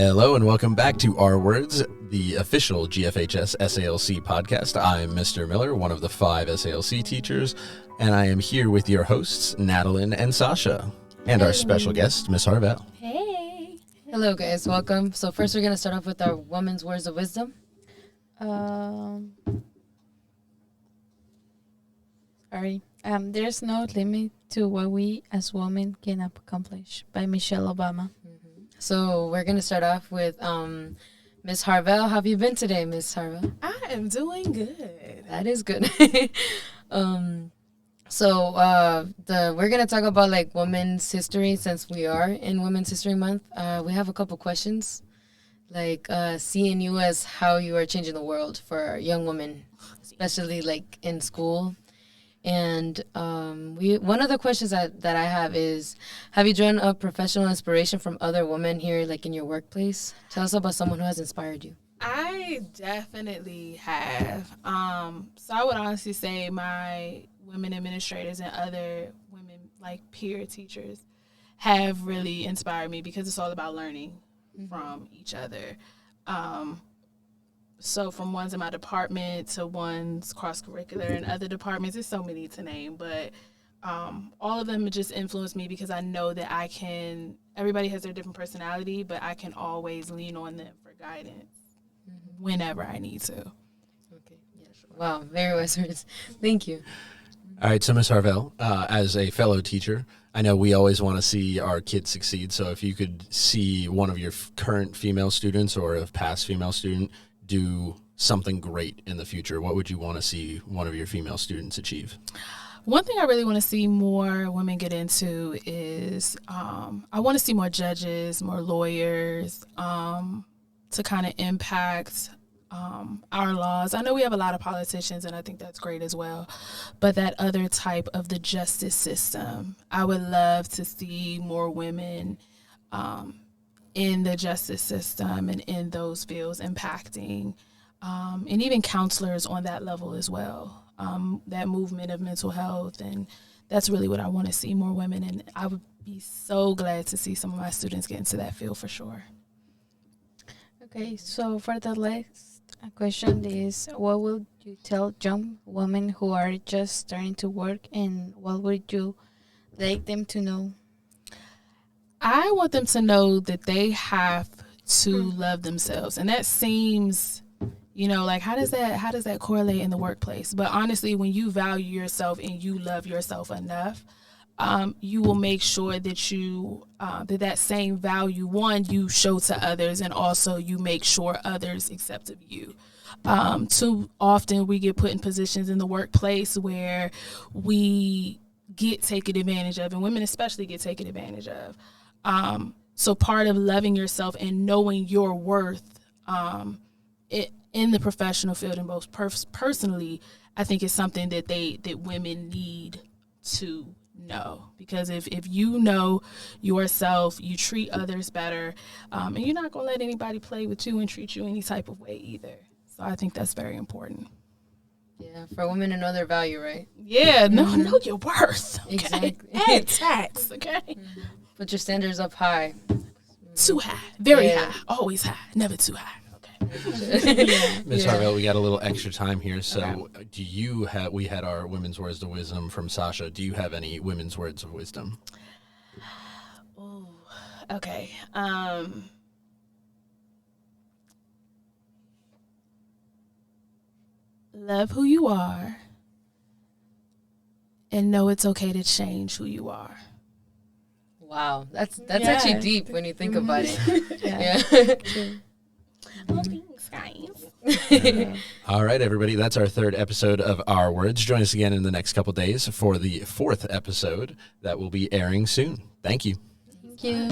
Hello and welcome back to Our Words, the official GFHS SALC podcast. I'm Mr. Miller, one of the 5 SALC teachers, and I am here with your hosts, Natalie and Sasha, and our special guest, Miss Harvell. Hey. Hello, guys. Welcome. So first we're going to start off with our women's words of wisdom. There's no limit to what we as women can accomplish, by Michelle Obama. So we're going to start off with Miss Harvell. How have you been today, Miss Harvell? I am doing good. That is good. We're going to talk about like women's history since we are in Women's History Month. We have a couple questions, like seeing you as how you are changing the world for young women, especially like in school. And one of the questions that I have is, have you drawn a professional inspiration from other women here, like in your workplace? Tell us about someone who has inspired you. I definitely have. So I would honestly say my women administrators and other women, like peer teachers, have really inspired me because it's all about learning from each other. So from ones in my department to ones cross-curricular and other departments, there's so many to name, but all of them just influenced me because I know that everybody has their different personality, but I can always lean on them for guidance whenever I need to. Okay. Yes. Wow. Very wise words. Thank you. All right, so Ms. Harvell, as a fellow teacher, I know we always want to see our kids succeed, so if you could see one of your current female students or a past female student do something great in the future, what would you want to see one of your female students achieve? One thing I really want to see more women get into is I want to see more judges, more lawyers to kind of impact our laws. I know we have a lot of politicians, and I think that's great as well, but that other type of the justice system, I would love to see more women in the justice system and in those fields impacting, and even counselors on that level as well, that movement of mental health. And that's really what I want to see, more women. And I would be so glad to see some of my students get into that field for sure. Okay, so for the next question is, what would you tell young women who are just starting to work, and what would you like them to know? I want them to know that they have to love themselves. And that seems, like how does that correlate in the workplace? But honestly, when you value yourself and you love yourself enough, you will make sure that you that same value, one, you show to others, and also you make sure others accept of you. Too often we get put in positions in the workplace where we get taken advantage of, and women especially get taken advantage of. So part of loving yourself and knowing your worth in the professional field and both personally, I think is something that women need to know. Because if you know yourself, you treat others better, and you're not going to let anybody play with you and treat you any type of way either. So I think that's very important. Yeah, for women to know their value, right? Yeah, know your worth. Okay? Exactly. And tax, okay? Put your standards up high. Too high. Very high. Always high. Never too high. Okay. Ms. Harvell, we got a little extra time here, so we had our women's words of wisdom from Sasha. Do you have any women's words of wisdom? Oh, okay. Love who you are and know it's okay to change who you are. Wow, that's actually deep when you think about it. Yeah. Well, thanks, guys. All right, everybody, that's our 3rd episode of Our Words. Join us again in the next couple days for the 4th episode that will be airing soon. Thank you. Thank you.